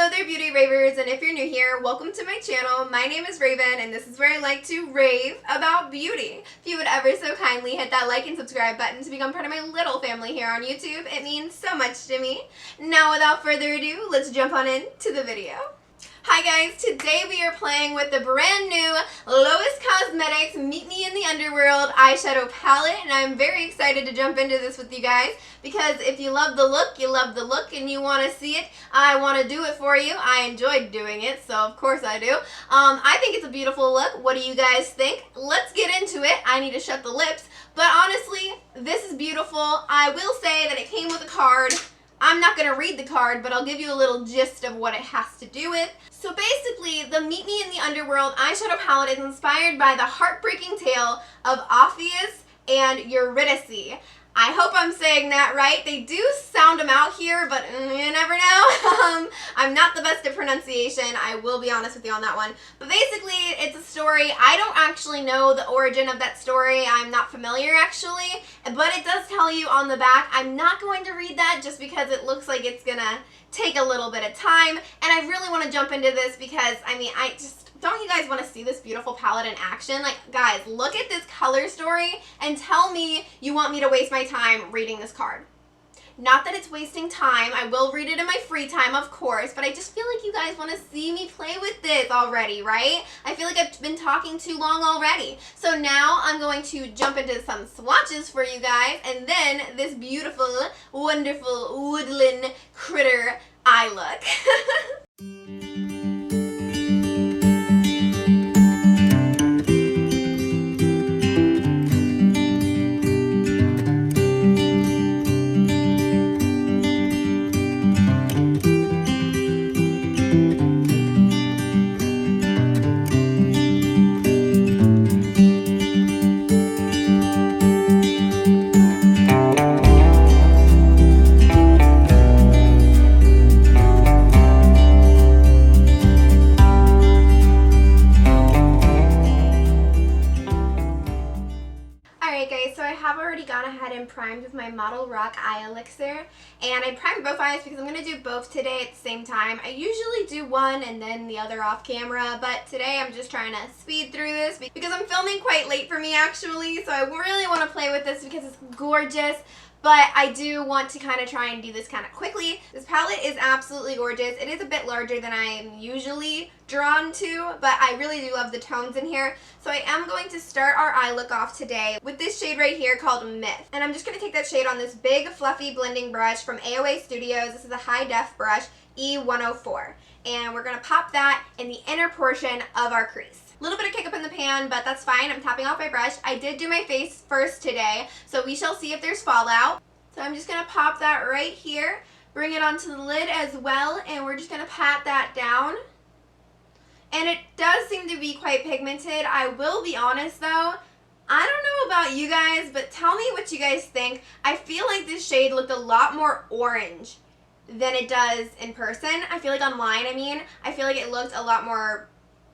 Hello there, beauty ravers, and if you're new here, welcome to my channel. My name is Raven, and this is where I like to rave about beauty. If you would ever so kindly hit that like and subscribe button to become part of my little family here on YouTube, it means so much to me. Now, without further ado, let's jump on into the video. Hi guys, today we are playing with the brand new Lois Cosmetics Meet Me in the Underworld eyeshadow palette, and I'm very excited to jump into this with you guys because if you love the look, you love the look, and you want to see it, I want to do it for you. I enjoyed doing it, so of course I do. I think it's a beautiful look. What do you guys think? Let's get into it. I need to shut the lips, but honestly, this is beautiful. I will say that it came with a card. I'm not going to read the card, but I'll give you a little gist of what it has to do with. So basically, the Meet Me in the Underworld eyeshadow palette is inspired by the heartbreaking tale of Orpheus and Eurydice. I hope I'm saying that right. They do sound them out here, but you never know. I'm not the best at pronunciation. I will be honest with you on that one. But basically, it's a story. I don't actually know the origin of that story. I'm not familiar, actually. But it does tell you on the back. I'm not going to read that just because it looks like it's going to take a little bit of time. And I really want to jump into this because, don't you guys want to see this beautiful palette in action? Like, guys, look at this color story and tell me you want me to waste my time reading this card. Not that it's wasting time. I will read it in my free time, of course, but I just feel like you guys want to see me play with this already, right? I feel like I've been talking too long already. So now I'm going to jump into some swatches for you guys, and then this beautiful, wonderful woodland critter eye look. Primed with my Modelrock Eye Elixir, and I primed both eyes because I'm going to do both today at the same time. I usually do one and then the other off camera, but today I'm just trying to speed through this because I'm filming quite late for me actually, so I really want to play with this because it's gorgeous. But I do want to kind of try and do this kind of quickly. This palette is absolutely gorgeous. It is a bit larger than I'm usually drawn to, but I really do love the tones in here. So I am going to start our eye look off today with this shade right here called Myth. And I'm just going to take that shade on this big fluffy blending brush from AOA Studios. This is a high def brush, E104. And we're going to pop that in the inner portion of our crease. A little bit of kick up in the pan, but that's fine. I'm tapping off my brush. I did do my face first today, so we shall see if there's fallout. So I'm just going to pop that right here, bring it onto the lid as well, and we're just going to pat that down. And it does seem to be quite pigmented. I will be honest though, I don't know about you guys, but tell me what you guys think. I feel like this shade looked a lot more orange than it does in person. I feel like online, I feel like it looked a lot more,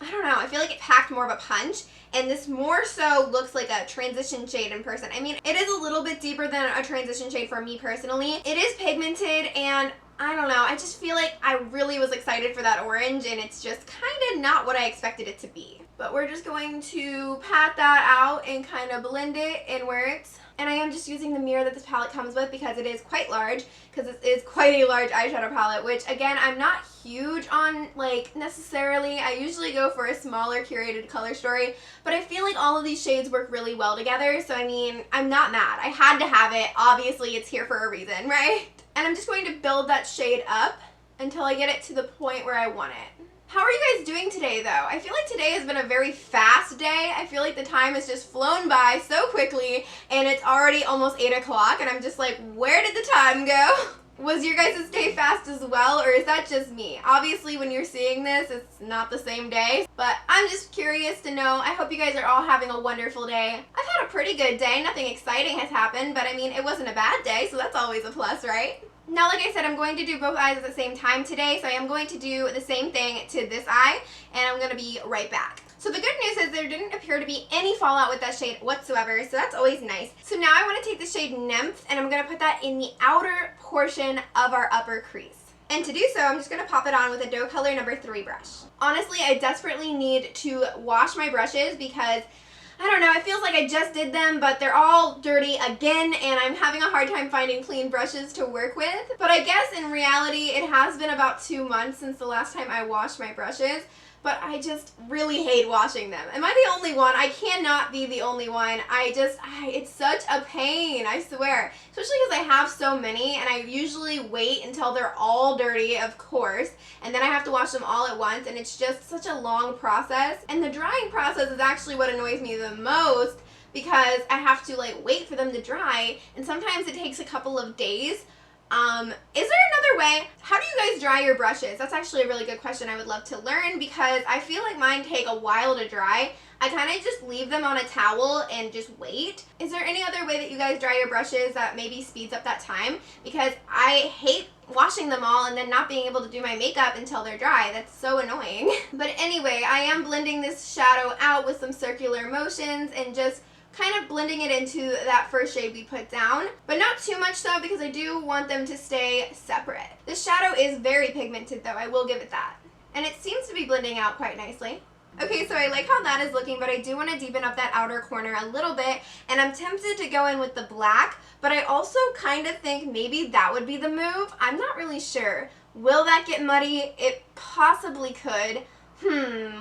I don't know, I feel like it packed more of a punch, and this more so looks like a transition shade in person. It is a little bit deeper than a transition shade for me personally. It is pigmented, and I don't know, I just feel like I really was excited for that orange, and it's just kind of not what I expected it to be. But we're just going to pat that out and kind of blend it in where it's, and I am just using the mirror that this palette comes with because it is quite large, because it is quite a large eyeshadow palette, which again, I'm not huge on necessarily. I usually go for a smaller curated color story, but I feel like all of these shades work really well together, so I'm not mad. I had to have it. Obviously, it's here for a reason, right? And I'm just going to build that shade up until I get it to the point where I want it. How are you guys doing today, though? I feel like today has been a very fast day. I feel like the time has just flown by so quickly, and it's already almost 8 o'clock, and I'm just like, where did the time go? Was your guys' day fast as well, or is that just me? Obviously, when you're seeing this, it's not the same day, but I'm just curious to know. I hope you guys are all having a wonderful day. I've had a pretty good day. Nothing exciting has happened, but it wasn't a bad day, so that's always a plus, right? Now, like I said, I'm going to do both eyes at the same time today, so I am going to do the same thing to this eye, and I'm going to be right back. So the good news is there didn't appear to be any fallout with that shade whatsoever, so that's always nice. So now I want to take the shade Nymph, and I'm going to put that in the outer portion of our upper crease. And to do so, I'm just going to pop it on with a dough color number 3 brush. Honestly, I desperately need to wash my brushes because I don't know, it feels like I just did them, but they're all dirty again, and I'm having a hard time finding clean brushes to work with. But I guess in reality, it has been about 2 months since the last time I washed my brushes, but I just really hate washing them. Am I the only one? I cannot be the only one. It's such a pain, I swear. Especially because I have so many, and I usually wait until they're all dirty, of course, and then I have to wash them all at once, and it's just such a long process. And the drying process is actually what annoys me the most because I have to like wait for them to dry, and sometimes it takes a couple of days. Is there another way? How do you guys dry your brushes? That's actually a really good question I would love to learn because I feel like mine take a while to dry. I kind of just leave them on a towel and just wait. Is there any other way that you guys dry your brushes that maybe speeds up that time? Because I hate washing them all and then not being able to do my makeup until they're dry. That's so annoying. But anyway, I am blending this shadow out with some circular motions and just kind of blending it into that first shade we put down, but not too much though because I do want them to stay separate. The shadow is very pigmented though, I will give it that. And it seems to be blending out quite nicely. Okay, so I like how that is looking, but I do want to deepen up that outer corner a little bit, and I'm tempted to go in with the black, but I also kind of think maybe that would be the move. I'm not really sure. Will that get muddy? It possibly could.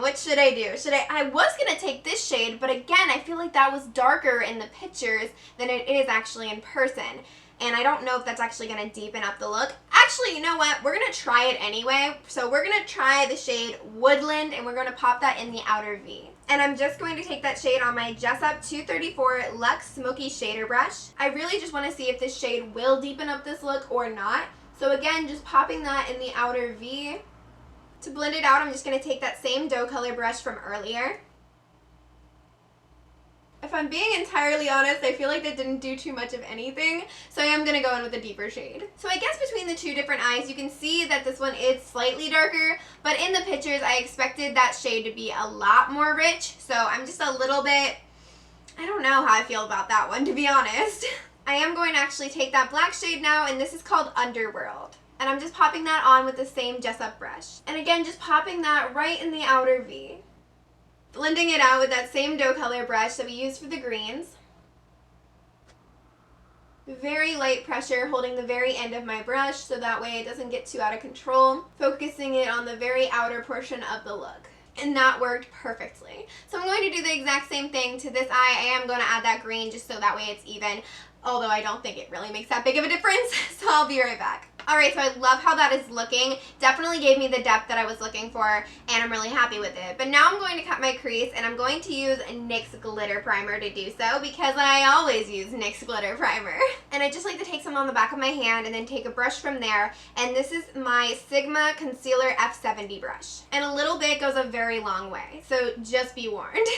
What should I do? I was going to take this shade, but again, I feel like that was darker in the pictures than it is actually in person. And I don't know if that's actually going to deepen up the look. Actually, you know what? We're going to try it anyway. So we're going to try the shade Woodland, and we're going to pop that in the outer V. And I'm just going to take that shade on my Jessup 234 Luxe Smoky Shader Brush. I really just want to see if this shade will deepen up this look or not. So again, just popping that in the outer V. To blend it out, I'm just going to take that same dough color brush from earlier. If I'm being entirely honest, I feel like that didn't do too much of anything, so I am going to go in with a deeper shade. So I guess between the two different eyes, you can see that this one is slightly darker, but in the pictures, I expected that shade to be a lot more rich, so I'm just a little bit, I don't know how I feel about that one, to be honest. I am going to actually take that black shade now, and this is called Underworld. And I'm just popping that on with the same Jessup brush. And again, just popping that right in the outer V. Blending it out with that same dough color brush that we used for the greens. Very light pressure, holding the very end of my brush so that way it doesn't get too out of control. Focusing it on the very outer portion of the look. And that worked perfectly. So I'm going to do the exact same thing to this eye. I am going to add that green just so that way it's even. Although I don't think it really makes that big of a difference. So I'll be right back. Alright, so I love how that is looking. Definitely gave me the depth that I was looking for, and I'm really happy with it. But now I'm going to cut my crease, and I'm going to use NYX Glitter Primer to do so, because I always use NYX Glitter Primer. And I just like to take some on the back of my hand, and then take a brush from there, and this is my Sigma Concealer F70 brush. And a little bit goes a very long way, so just be warned.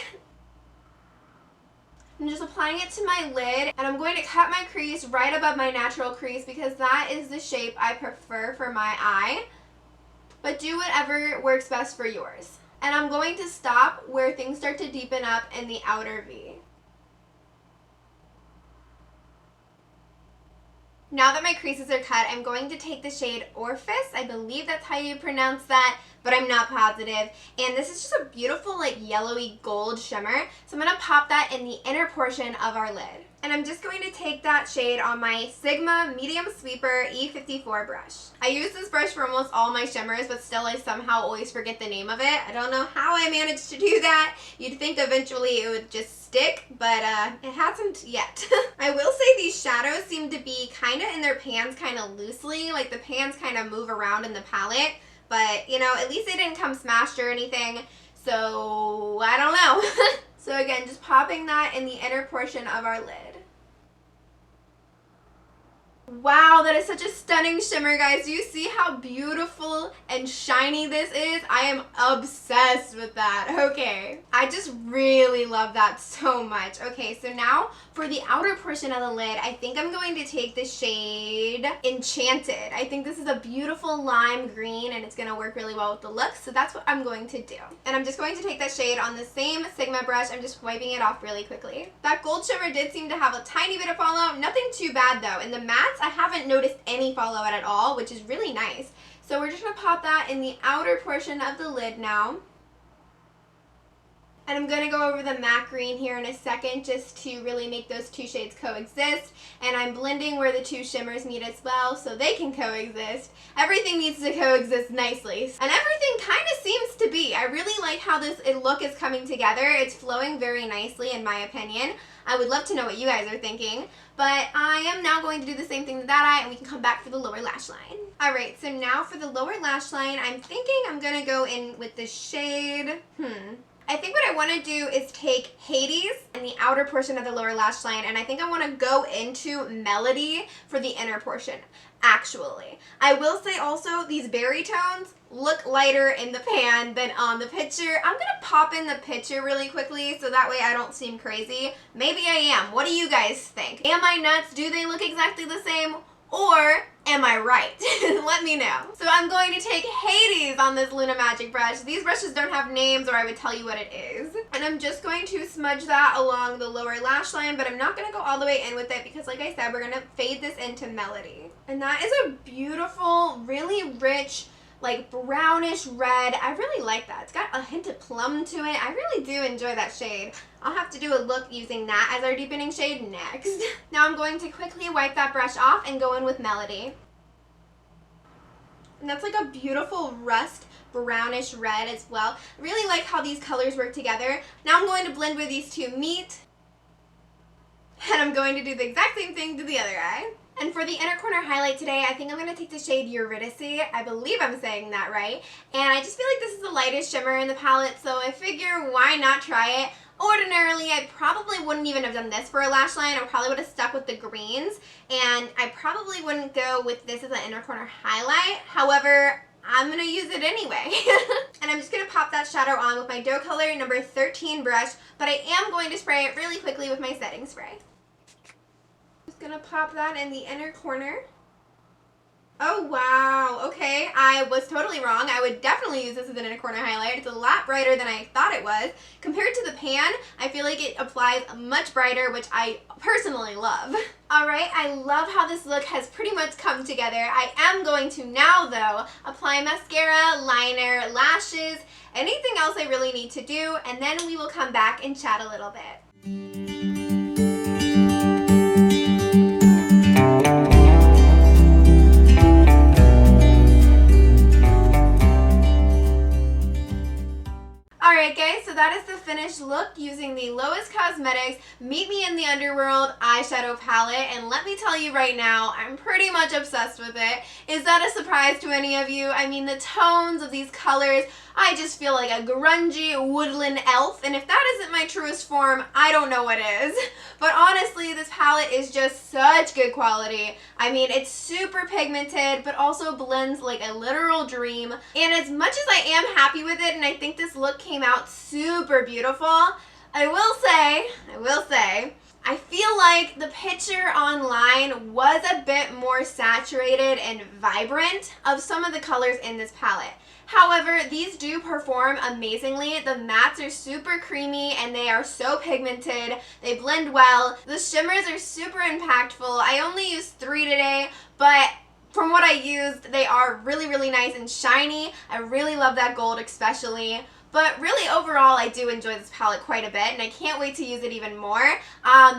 I'm just applying it to my lid, and I'm going to cut my crease right above my natural crease because that is the shape I prefer for my eye. But do whatever works best for yours. And I'm going to stop where things start to deepen up in the outer V. Now that my creases are cut, I'm going to take the shade Orphis. I believe that's how you pronounce that, but I'm not positive. And this is just a beautiful like yellowy gold shimmer. So I'm going to pop that in the inner portion of our lid. And I'm just going to take that shade on my Sigma Medium Sweeper E54 brush. I use this brush for almost all my shimmers, but still I somehow always forget the name of it. I don't know how I managed to do that. You'd think eventually it would just stick, but it hasn't yet. I will say these shadows seem to be kind of in their pans kind of loosely, like the pans kind of move around in the palette, but you know, at least they didn't come smashed or anything, so I don't know. So again, just popping that in the inner portion of our lid. Wow, that is such a stunning shimmer, guys. Do you see how beautiful and shiny this is? I am obsessed with that. Okay, I just really love that so much. Okay, so now for the outer portion of the lid, I think I'm going to take the shade Enchanted. I think this is a beautiful lime green, and it's going to work really well with the look, so that's what I'm going to do. And I'm just going to take that shade on the same Sigma brush. I'm just wiping it off really quickly. That gold shimmer did seem to have a tiny bit of fallout. Nothing too bad, though. In the mattes, I haven't noticed any fallout at all, which is really nice. So we're just going to pop that in the outer portion of the lid now. And I'm going to go over the matte green here in a second just to really make those two shades coexist. And I'm blending where the two shimmers meet as well so they can coexist. Everything needs to coexist nicely. And everything kind of seems to be. I really like how this look is coming together. It's flowing very nicely in my opinion. I would love to know what you guys are thinking. But I am now going to do the same thing to that eye and we can come back for the lower lash line. Alright, so now for the lower lash line, I'm thinking I'm going to go in with the shade, I think what I want to do is take Hades in the outer portion of the lower lash line, and I think I want to go into Melody for the inner portion, actually. I will say also, these berry tones look lighter in the pan than on the picture. I'm going to pop in the picture really quickly so that way I don't seem crazy. Maybe I am. What do you guys think? Am I nuts? Do they look exactly the same? Or am I right? Let me know. So I'm going to take Hades on this Luna Magic brush. These brushes don't have names or I would tell you what it is. And I'm just going to smudge that along the lower lash line, but I'm not going to go all the way in with it because like I said, we're going to fade this into Melody. And that is a beautiful, really rich, like brownish red. I really like that. It's got a hint of plum to it. I really do enjoy that shade. I'll have to do a look using that as our deepening shade next. Now I'm going to quickly wipe that brush off and go in with Melody. And that's like a beautiful rust brownish red as well. I really like how these colors work together. Now I'm going to blend where these two meet. And I'm going to do the exact same thing to the other eye. And for the inner corner highlight today, I think I'm going to take the shade Eurydice. I believe I'm saying that right. And I just feel like this is the lightest shimmer in the palette, so I figure why not try it. Ordinarily, I probably wouldn't even have done this for a lash line. I probably would have stuck with the greens. And I probably wouldn't go with this as an inner corner highlight. However, I'm going to use it anyway. And I'm just going to pop that shadow on with my Doe Color number 13 brush. But I am going to spray it really quickly with my setting spray. Just gonna pop that in the inner corner. Oh wow, okay, I was totally wrong. I would definitely use this as an inner corner highlight. It's a lot brighter than I thought it was. Compared to the pan, I feel like it applies much brighter, which I personally love. Alright, I love how this look has pretty much come together. I am going to now, though, apply mascara, liner, lashes, anything else I really need to do, and then we will come back and chat a little bit. Alright guys, so that is the finished look using the Lois Cosmetics Meet Me in the Underworld eyeshadow palette, and let me tell you right now, I'm pretty much obsessed with it. Is that a surprise to any of you? I mean, the tones of these colors, I just feel like a grungy woodland elf, and if that isn't my truest form, I don't know what is. But honestly, this palette is just such good quality. I mean, it's super pigmented, but also blends like a literal dream. And as much as I am happy with it, and I think this look came out super beautiful, I will say, I feel like the picture online was a bit more saturated and vibrant of some of the colors in this palette. However, these do perform amazingly. The mattes are super creamy and they are so pigmented. They blend well. The shimmers are super impactful. I only used 3 today, but from what I used, they are really, really nice and shiny. I really love that gold especially. But really overall, I do enjoy this palette quite a bit, and I can't wait to use it even more.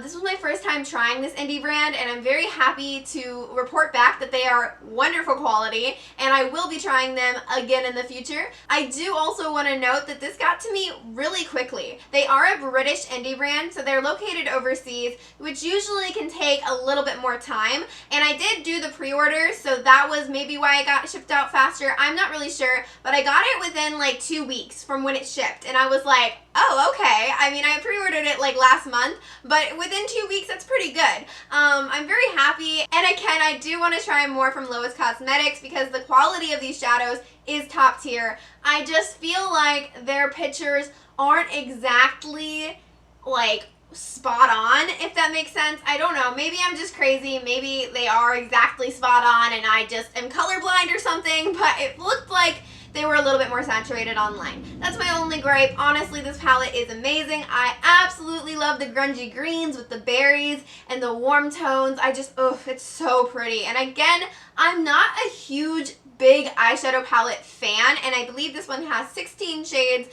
This was my first time trying this indie brand, and I'm very happy to report back that they are wonderful quality, and I will be trying them again in the future. I do also want to note that this got to me really quickly. They are a British indie brand, so they're located overseas, which usually can take a little bit more time, and I did do the pre-order, so that was maybe why it got shipped out faster. I'm not really sure, but I got it within like 2 weeks from when it shipped, and I was like, oh, okay. I mean, I pre-ordered it like last month, but within 2 weeks, that's pretty good. I'm very happy, and again, I do want to try more from Lois Cosmetics because the quality of these shadows is top tier. I just feel like their pictures aren't exactly like spot on, if that makes sense. I don't know, maybe I'm just crazy, maybe they are exactly spot on and I just am colorblind or something, but it looked like they were a little bit more saturated online. That's my only gripe. Honestly, this palette is amazing. I absolutely love the grungy greens with the berries and the warm tones. I just, it's so pretty. And again, I'm not a huge big eyeshadow palette fan, and I believe this one has 16 shades.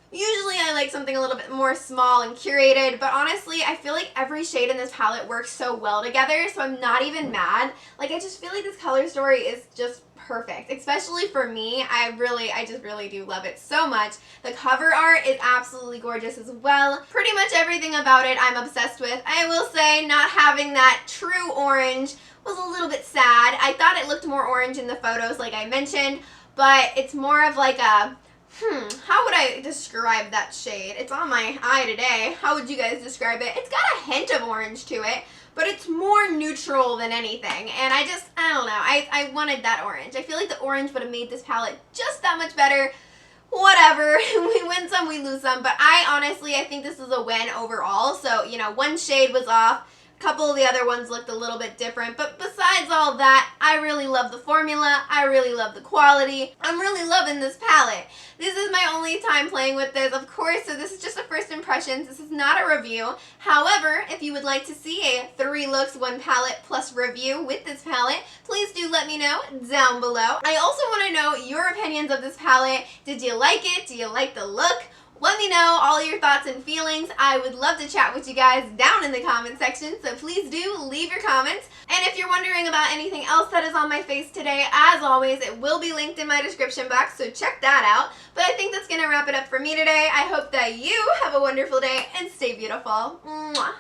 Usually I like something a little bit more small and curated, but honestly, I feel like every shade in this palette works so well together, so I'm not even mad. Like, I just feel like this color story is just perfect, especially for me. I just really do love it so much. The cover art is absolutely gorgeous as well. Pretty much everything about it I'm obsessed with. I will say not having that true orange was a little bit sad. I thought it looked more orange in the photos like I mentioned, but it's more of like a, how would I describe that shade? It's on my eye today. How would you guys describe it? It's got a hint of orange to it, but it's more neutral than anything. And I don't know. I wanted that orange. I feel like the orange would have made this palette just that much better. Whatever. We win some, we lose some. But I think this is a win overall. So, you know, one shade was off. A couple of the other ones looked a little bit different, but besides all that, I really love the formula. I really love the quality. I'm really loving this palette. This is my only time playing with this, of course, so this is just a first impressions. This is not a review. However, if you would like to see a 3 looks, 1 palette plus review with this palette, please do let me know down below. I also want to know your opinions of this palette. Did you like it? Do you like the look? Let me know all your thoughts and feelings. I would love to chat with you guys down in the comment section, so please do leave your comments. And if you're wondering about anything else that is on my face today, as always, it will be linked in my description box, so check that out. But I think that's going to wrap it up for me today. I hope that you have a wonderful day and stay beautiful. Mwah.